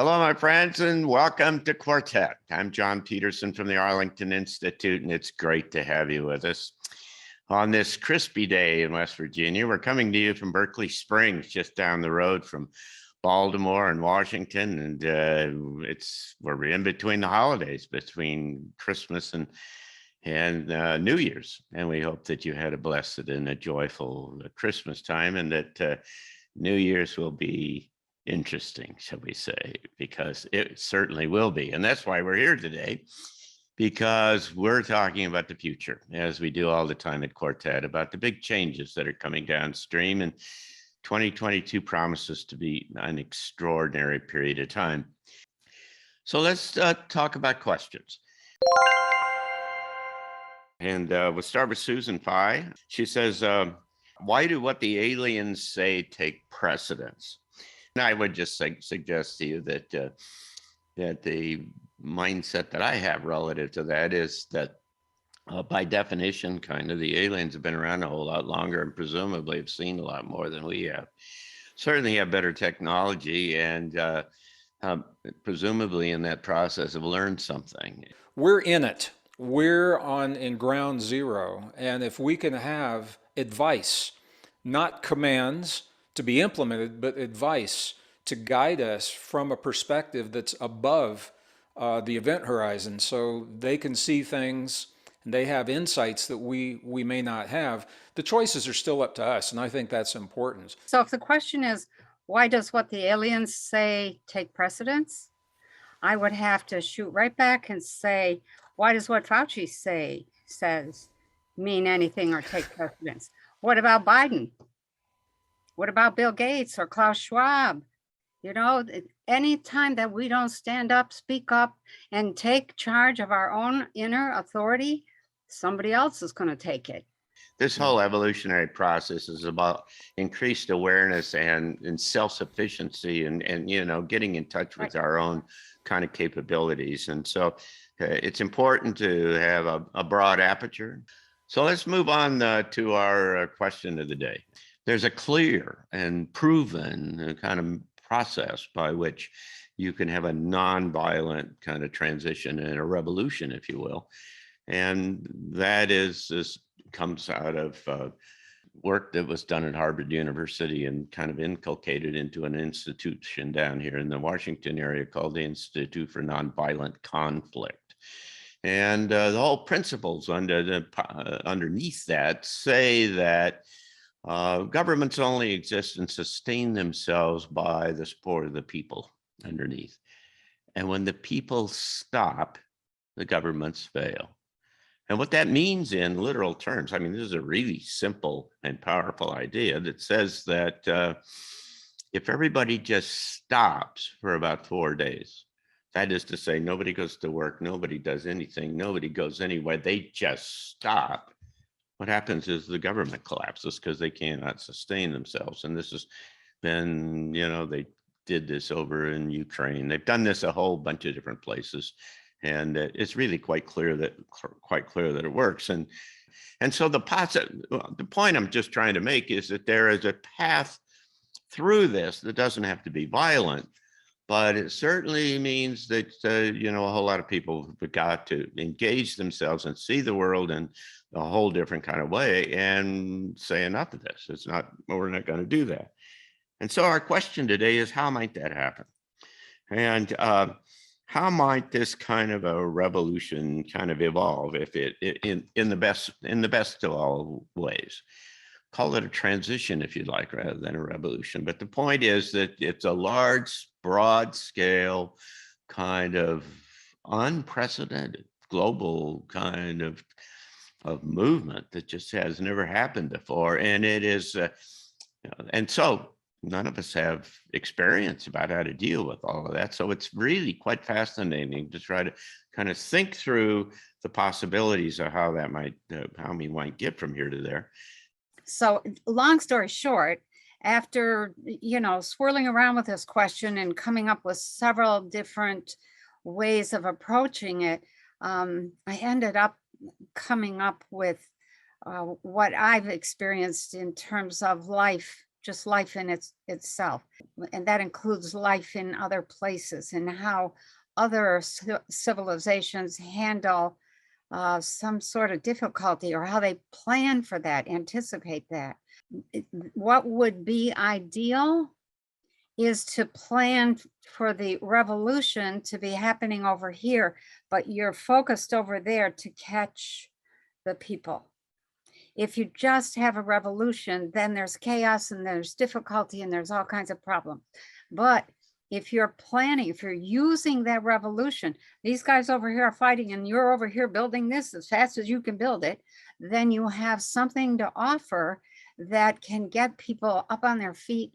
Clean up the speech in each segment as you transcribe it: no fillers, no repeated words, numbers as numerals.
Hello, my friends, and welcome to Quartet. I'm John Petersen from the Arlington Institute, and it's great to have you with us. On this crispy day in West Virginia, we're coming to you from Berkeley Springs, just down the road from Baltimore and Washington, and we're in between the holidays, between Christmas and New Year's, and we hope that you had a blessed and a joyful Christmas time, and that New Year's will be interesting, shall we say, because it certainly will be. And that's why we're here today, because we're talking about the future, as we do all the time at Quartet, about the big changes that are coming downstream. And 2022 promises to be an extraordinary period of time. So let's talk about questions. And we'll start with Susan Pye. She says, why do what the aliens say take precedence? And I would just suggest to you that the mindset that I have relative to that is that by definition, kind of the aliens have been around a whole lot longer and presumably have seen a lot more than we have. Certainly have better technology and presumably in that process have learned something. We're in it. We're in ground zero. And if we can have advice, not commands to be implemented, but advice to guide us from a perspective that's above the event horizon, so they can see things and they have insights that we may not have. The choices are still up to us, and I think that's important. So if the question is, why does what the aliens say take precedence? I would have to shoot right back and say, why does what Fauci says mean anything or take precedence? What about Biden? What about Bill Gates or Klaus Schwab? You know, any time that we don't stand up, speak up, and take charge of our own inner authority, somebody else is going to take it. This whole evolutionary process is about increased awareness and self-sufficiency and you know, getting in touch with our own kind of capabilities. And so it's important to have a broad aperture. So let's move on to our question of the day. There's a clear and proven kind of process by which you can have a nonviolent kind of transition and a revolution, if you will. And that comes out of work that was done at Harvard University and kind of inculcated into an institution down here in the Washington area called the Institute for Nonviolent Conflict. And the whole principles underneath that say that governments only exist and sustain themselves by the support of the people underneath. And when the people stop, the governments fail. And what that means in literal terms, I mean, this is a really simple and powerful idea that says that if everybody just stops for about 4 days, that is to say, nobody goes to work, nobody does anything, nobody goes anywhere, they just stop. What happens is the government collapses because they cannot sustain themselves. And this has been, you know, they did this over in Ukraine. They've done this a whole bunch of different places. And it's really quite clear that it works. And so the point I'm just trying to make is that there is a path through this that doesn't have to be violent, but it certainly means that, you know, a whole lot of people have got to engage themselves and see the world in a whole different kind of way and say enough of this. We're not going to do that. And so our question today is, how might that happen? And how might this kind of a revolution kind of evolve if in the best of all ways? Call it a transition if you'd like, rather than a revolution. But the point is that it's a large, broad scale kind of unprecedented global kind of movement that just has never happened before. And it is, and so none of us have experience about how to deal with all of that. So it's really quite fascinating to try to kind of think through the possibilities of how that might, how we might get from here to there. So long story short, after, you know, swirling around with this question and coming up with several different ways of approaching it, I ended up coming up with what I've experienced in terms of life just life in itself. And that includes life in other places and how other civilizations handle some sort of difficulty, or how they plan for that, anticipate that. What would be ideal is to plan for the revolution to be happening over here, but you're focused over there to catch the people. If you just have a revolution, then there's chaos and there's difficulty and there's all kinds of problems. But if you're planning, if you're using that revolution, these guys over here are fighting and you're over here building this as fast as you can build it, then you have something to offer that can get people up on their feet,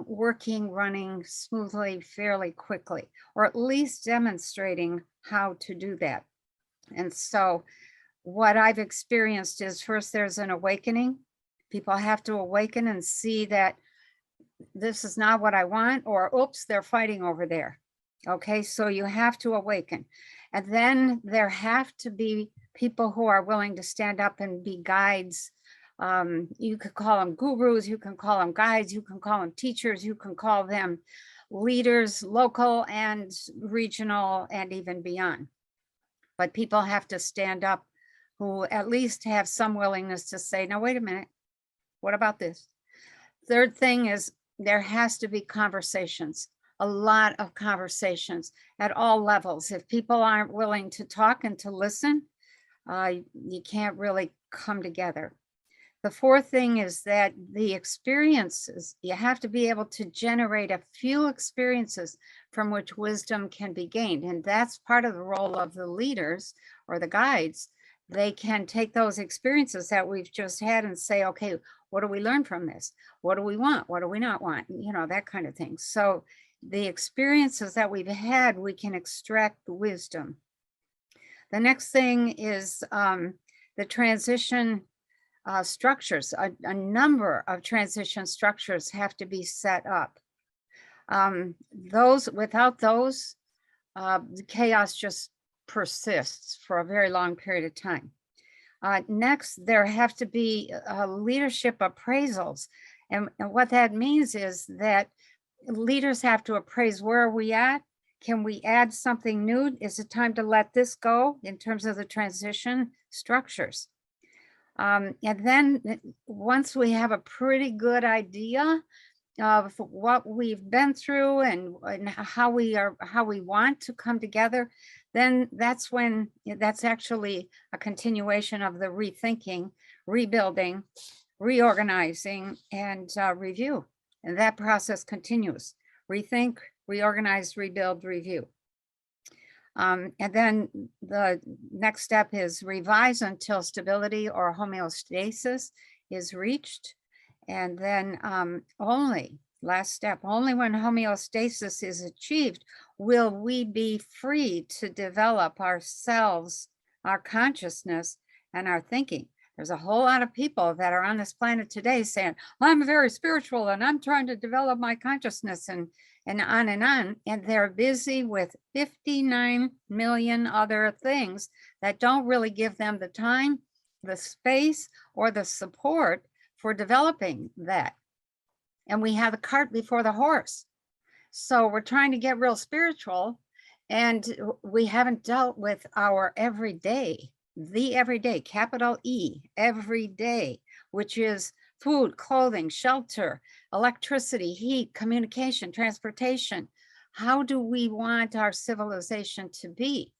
working, running smoothly, fairly quickly, or at least demonstrating how to do that. And so what I've experienced is, first there's an awakening. People have to awaken and see that this is not what I want, or oops, they're fighting over there. Okay, so you have to awaken. And then there have to be people who are willing to stand up and be guides. You could call them gurus, you can call them guides, you can call them teachers, you can call them leaders, local and regional and even beyond. But people have to stand up who at least have some willingness to say, no, wait a minute, what about this? Third thing is there has to be conversations, a lot of conversations at all levels. If people aren't willing to talk and to listen, you can't really come together. The fourth thing is that the experiences, you have to be able to generate a few experiences from which wisdom can be gained. And that's part of the role of the leaders or the guides. They can take those experiences that we've just had and say, okay, what do we learn from this? What do we want? What do we not want? You know, that kind of thing. So the experiences that we've had, we can extract the wisdom. The next thing is the transition structures. A number of transition structures have to be set up. Without those, the chaos just persists for a very long period of time. Next, there have to be leadership appraisals. And what that means is that leaders have to appraise, where are we at? Can we add something new? Is it time to let this go in terms of the transition structures? And then once we have a pretty good idea of what we've been through and how we want to come together, then that's when that's actually a continuation of the rethinking, rebuilding, reorganizing, and review. And that process continues. Rethink, reorganize, rebuild, review. And then the next step is revise until stability or homeostasis is reached. And then last step, only when homeostasis is achieved will we be free to develop ourselves, our consciousness, and our thinking. There's a whole lot of people that are on this planet today saying, I'm very spiritual and I'm trying to develop my consciousness and on, and they're busy with 59 million other things that don't really give them the time, the space, or the support for developing that. And we have the cart before the horse. So we're trying to get real spiritual, and we haven't dealt with our everyday, the everyday, capital E, everyday, which is food, clothing, shelter, electricity, heat, communication, transportation. How do we want our civilization to be?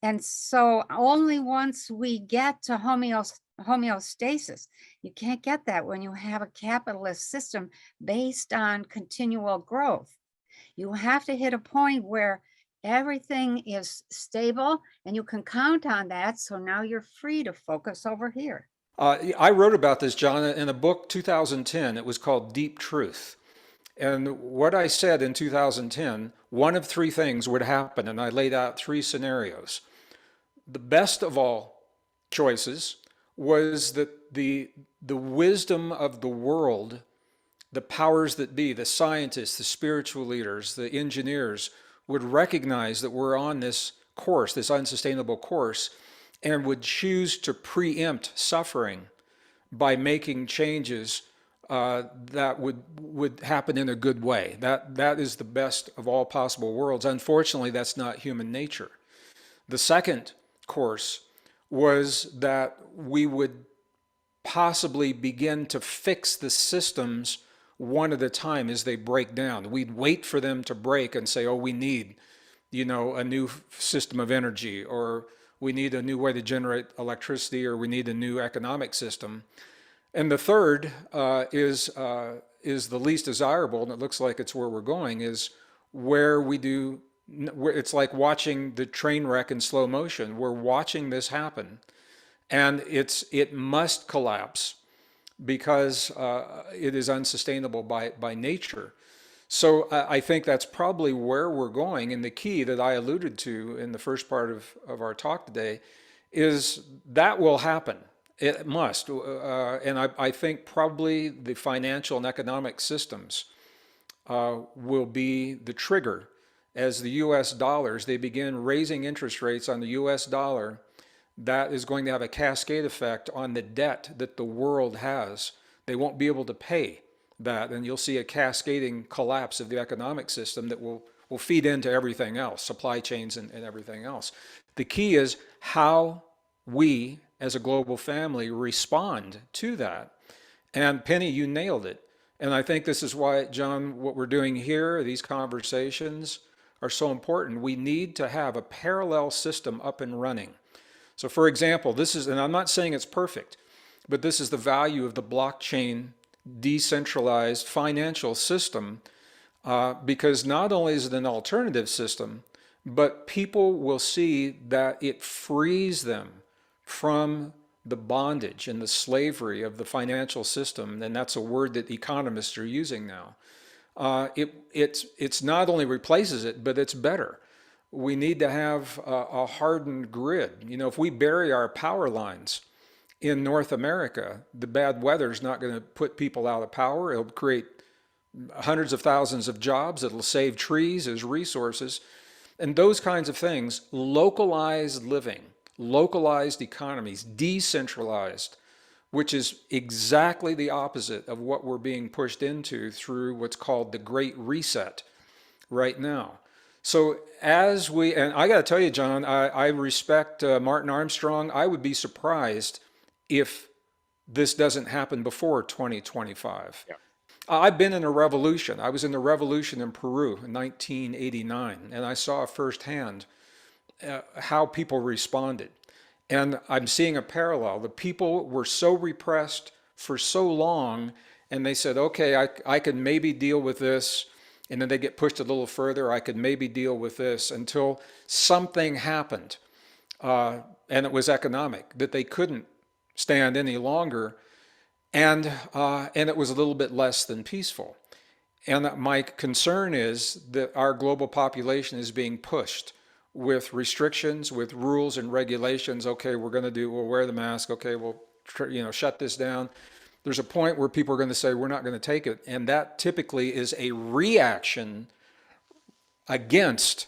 And so only once we get to homeostasis, you can't get that when you have a capitalist system based on continual growth. You have to hit a point where everything is stable and you can count on that. So now you're free to focus over here. I wrote about this, John, in a book, 2010. It was called Deep Truth. And what I said in 2010, one of three things would happen, and I laid out three scenarios. The best of all choices was that the wisdom of the world, the powers that be, the scientists, the spiritual leaders, the engineers, would recognize that we're on this course, this unsustainable course, and would choose to preempt suffering by making changes that would happen in a good way. That is the best of all possible worlds. Unfortunately, that's not human nature. The second course was that we would possibly begin to fix the systems one at a time as they break down. We'd wait for them to break and say, oh, we need, a new system of energy, or we need a new way to generate electricity, or we need a new economic system. And the third is the least desirable, and it looks like it's where we're going, is where it's like watching the train wreck in slow motion. We're watching this happen, and it must collapse because it is unsustainable by nature. So I think that's probably where we're going. And the key that I alluded to in the first part of our talk today is that will happen. It must. And I think probably the financial and economic systems will be the trigger as the US dollars, they begin raising interest rates on the US dollar. That is going to have a cascade effect on the debt that the world has. They won't be able to pay that, and you'll see a cascading collapse of the economic system that will feed into everything else, supply chains and everything else. The key is how we, as a global family, respond to that. And Penny, you nailed it. And I think this is why, John, what we're doing here, these conversations are so important. We need to have a parallel system up and running. So for example, and I'm not saying it's perfect, but this is the value of the blockchain decentralized financial system, because not only is it an alternative system, but people will see that it frees them from the bondage and the slavery of the financial system, and that's a word that economists are using now. It's not only replaces it, but it's better. We need to have a hardened grid. If we bury our power lines in North America, the bad weather is not going to put people out of power. It'll create hundreds of thousands of jobs. It'll save trees as resources. And those kinds of things, localized living, localized economies, decentralized, which is exactly the opposite of what we're being pushed into through what's called the Great Reset right now. So and I got to tell you, John, I respect Martin Armstrong. I would be surprised if this doesn't happen before 2025. Yeah. I've been in a revolution. I was in the revolution in Peru in 1989, and I saw firsthand how people responded. And I'm seeing a parallel. The people were so repressed for so long, and they said, okay, I can maybe deal with this. And then they get pushed a little further. I could maybe deal with this until something happened. And it was economic, that they couldn't stand any longer. And it was a little bit less than peaceful. And my concern is that our global population is being pushed with restrictions, with rules and regulations. Okay, we'll wear the mask. Okay, we'll shut this down. There's a point where people are going to say, we're not going to take it. And that typically is a reaction against,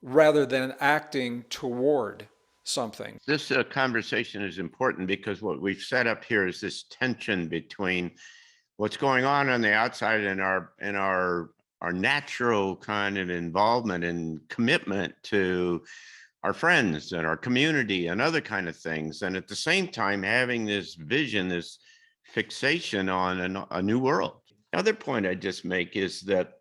rather than acting toward something. This conversation is important because what we've set up here is this tension between what's going on the outside and our natural kind of involvement and commitment to our friends and our community and other kind of things. And at the same time, having this vision, this fixation on a new world. The other point I just make is that,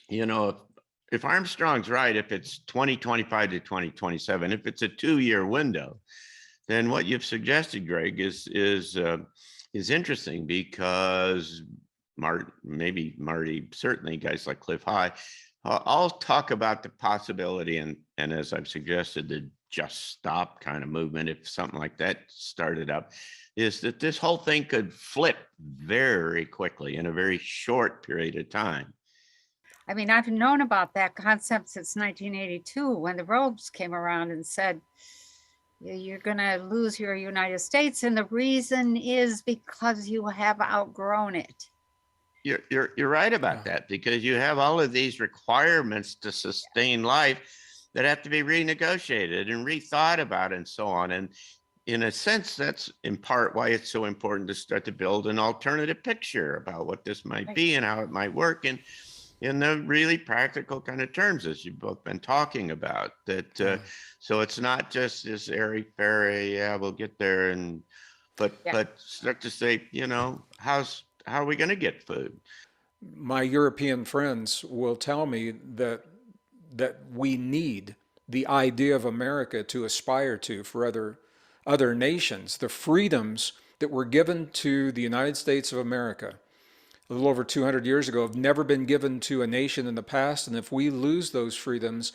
if Armstrong's right, if it's 2025 to 2027, if it's a 2-year window, then what you've suggested, Gregg, is interesting, because Marty, certainly guys like Cliff High, I'll talk about the possibility, and as I've suggested, the just stop kind of movement, if something like that started up, is that this whole thing could flip very quickly in a very short period of time. I mean, I've known about that concept since 1982, when the Robes came around and said, you're going to lose your United States. And the reason is because you have outgrown it. You're right about that, because you have all of these requirements to sustain life that have to be renegotiated and rethought about and so on. And in a sense, that's in part why it's so important to start to build an alternative picture about what this might Right. be and how it might work in the really practical kind of terms, as you've both been talking about. That so it's not just this airy fairy, yeah, we'll get there, and Yeah. but start to say, you know, how are we going to get food? My European friends will tell me that we need the idea of America to aspire to for other nations. The freedoms that were given to the United States of America a little over 200 years ago have never been given to a nation in the past. And if we lose those freedoms,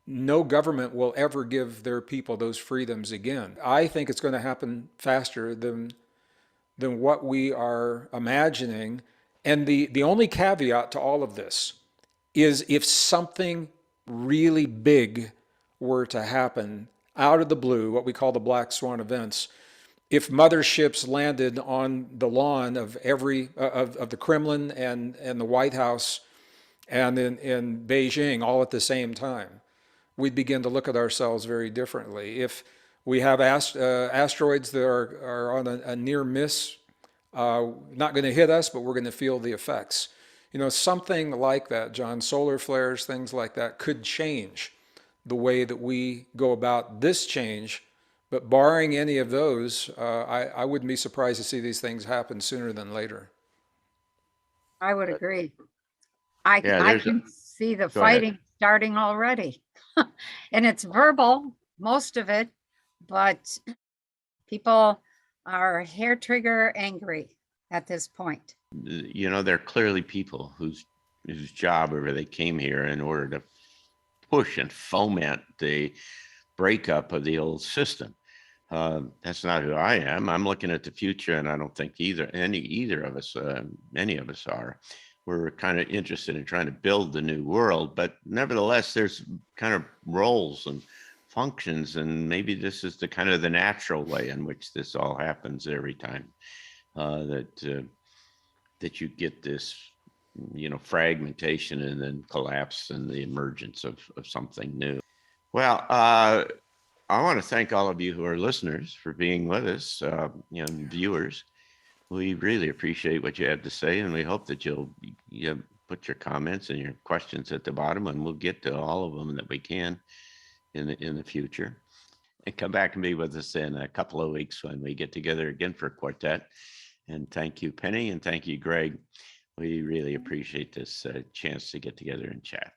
no government will ever give their people those freedoms again. I think it's going to happen faster than what we are imagining. And the only caveat to all of this is if something really big were to happen out of the blue, what we call the black swan events, if motherships landed on the lawn of of the Kremlin and the White House and in Beijing all at the same time, we'd begin to look at ourselves very differently. If we have asteroids that are on a near miss, not going to hit us, but we're going to feel the effects. You know, something like that, John, solar flares, things like that could change the way that we go about this change. But barring any of those, I wouldn't be surprised to see these things happen sooner than later. I would agree. I Yeah, can see the go ahead. fighting starting already. And it's verbal, most of it, but people are hair trigger angry at this point. You know, they're clearly people whose job or they came here in order to push and foment the breakup of the old system. That's not who I am. I'm looking at the future, and I don't think either of us, any of us are. We're kind of interested in trying to build the new world, but nevertheless, there's kind of roles and functions, and maybe this is the kind of the natural way in which this all happens every time that you get this, you know, fragmentation and then collapse and the emergence of something new. Well, I want to thank all of you who are listeners for being with us, you know, viewers. We really appreciate what you have to say, and we hope that you'll put your comments and your questions at the bottom, and we'll get to all of them that we can in the future. And come back and be with us in a couple of weeks when we get together again for Quartet. And thank you, Penny, and thank you, Greg. We really appreciate this chance to get together and chat.